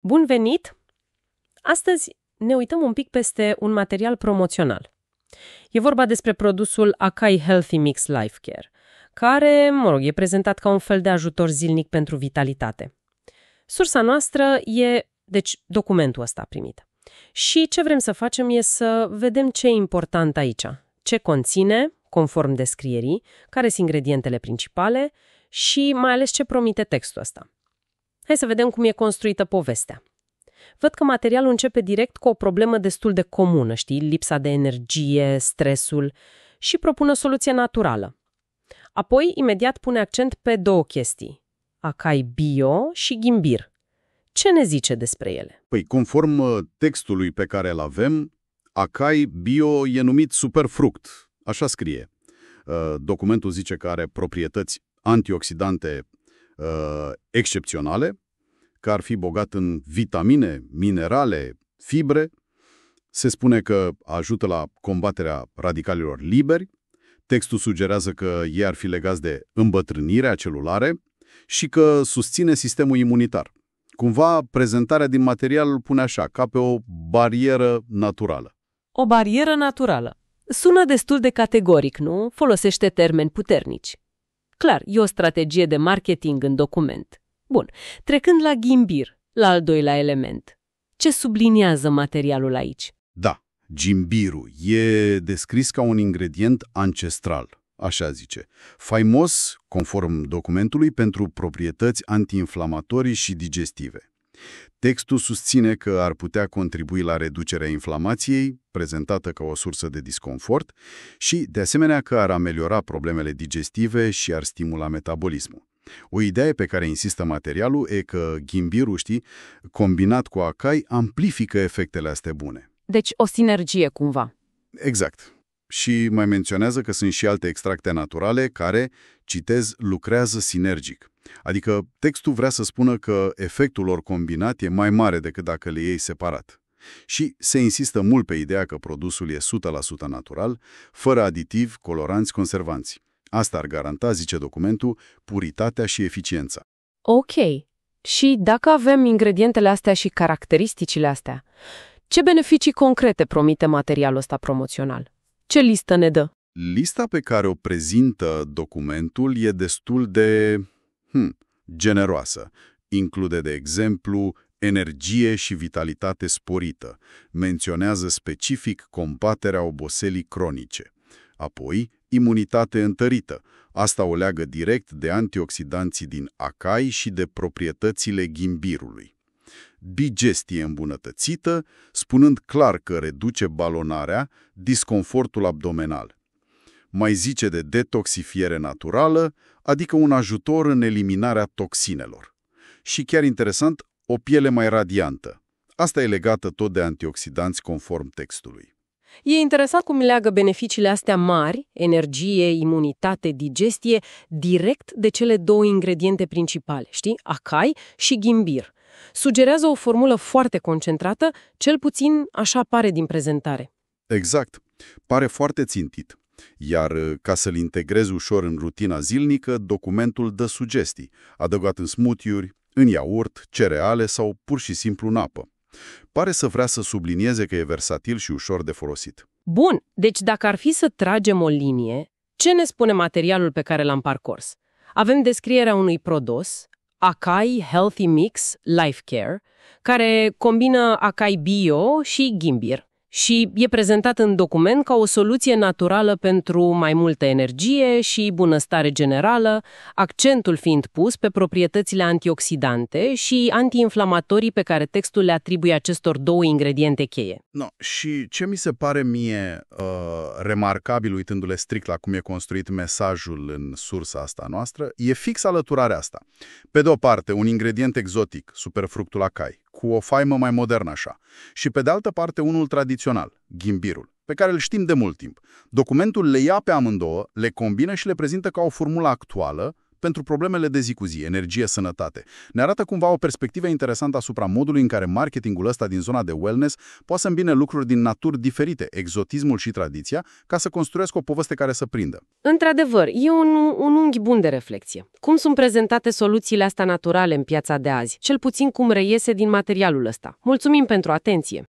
Bun venit! Astăzi ne uităm un pic peste un material promoțional. E vorba despre produsul Acai Healthy Mix Life Care, care, e prezentat ca un fel de ajutor zilnic pentru vitalitate. Sursa noastră e, documentul ăsta primit. Și ce vrem să facem e să vedem ce e important aici, ce conține, conform descrierii, care sunt ingredientele principale și mai ales ce promite textul ăsta. Hai să vedem cum e construită povestea. Văd că materialul începe direct cu o problemă destul de comună, lipsa de energie, stresul, și propune o soluție naturală. Apoi, imediat pune accent pe două chestii, acai bio și ghimbir. Ce ne zice despre ele? Păi, conform textului pe care îl avem, acai bio e numit superfruct, așa scrie. Documentul zice că are proprietăți antioxidante excepționale, că ar fi bogat în vitamine, minerale, fibre. Se spune că ajută la combaterea radicalilor liberi. Textul sugerează că ei ar fi legați de îmbătrânirea celulară și că susține sistemul imunitar. Cumva, prezentarea din material îl pune așa, ca pe o barieră naturală. O barieră naturală. Sună destul de categoric, nu? Folosește termeni puternici. Clar, e o strategie de marketing în document. Bun, trecând la ghimbir, la al doilea element. Ce subliniază materialul aici? Da, gimbirul e descris ca un ingredient ancestral, așa zice. Faimos, conform documentului, pentru proprietăți antiinflamatorii și digestive. Textul susține că ar putea contribui la reducerea inflamației, prezentată ca o sursă de disconfort, și, de asemenea, că ar ameliora problemele digestive și ar stimula metabolismul. O idee pe care insistă materialul e că ghimbirul, combinat cu acai, amplifică efectele astea bune. Deci o sinergie, cumva. Exact. Și mai menționează că sunt și alte extracte naturale care, citez, lucrează sinergic. Adică textul vrea să spună că efectul lor combinat e mai mare decât dacă le iei separat. Și se insistă mult pe ideea că produsul e 100% natural, fără aditivi, coloranți, conservanți. Asta ar garanta, zice documentul, puritatea și eficiența. Ok. Și dacă avem ingredientele astea și caracteristicile astea, ce beneficii concrete promite materialul ăsta promoțional? Ce listă ne dă? Lista pe care o prezintă documentul e destul de generoasă. Include, de exemplu, energie și vitalitate sporită. Menționează specific combaterea oboselii cronice. Apoi, imunitate întărită. Asta o leagă direct de antioxidanții din acai și de proprietățile ghimbirului. Digestie îmbunătățită, spunând clar că reduce balonarea, disconfortul abdomenal. Mai zice de detoxifiere naturală, adică un ajutor în eliminarea toxinelor. Și chiar interesant, o piele mai radiantă. Asta e legată tot de antioxidanți conform textului. E interesant cum leagă beneficiile astea mari, energie, imunitate, digestie, direct de cele două ingrediente principale, acai și ghimbir. Sugerează o formulă foarte concentrată, cel puțin așa pare din prezentare. Exact. Pare foarte țintit. Iar ca să-l integrezi ușor în rutina zilnică, documentul dă sugestii, adăugat în smoothie-uri, în iaurt, cereale sau pur și simplu în apă. Pare să vrea să sublinieze că e versatil și ușor de folosit. Bun, deci dacă ar fi să tragem o linie, ce ne spune materialul pe care l-am parcurs? Avem descrierea unui produs, Acai Healthy Mix Life Care, care combină acai bio și ghimbir și e prezentat în document ca o soluție naturală pentru mai multă energie și bunăstare generală, accentul fiind pus pe proprietățile antioxidante și antiinflamatorii pe care textul le atribuie acestor două ingrediente cheie. Și ce mi se pare mie remarcabil, uitându-le strict la cum e construit mesajul în sursa asta noastră, e fix alăturarea asta. Pe de o parte, un ingredient exotic, superfructul acai, cu o faimă mai modernă așa, și pe de altă parte unul tradițional, ghimbirul, pe care îl știm de mult timp. Documentul le ia pe amândouă, le combină și le prezintă ca o formulă actuală, pentru problemele de zi cu zi, energie, sănătate. Ne arată cumva o perspectivă interesantă asupra modului în care marketingul ăsta din zona de wellness poate să îmbine lucruri din naturi diferite, exotismul și tradiția, ca să construiască o poveste care să prindă. Într-adevăr, e un unghi bun de reflexie. Cum sunt prezentate soluțiile astea naturale în piața de azi, cel puțin cum reiese din materialul ăsta. Mulțumim pentru atenție!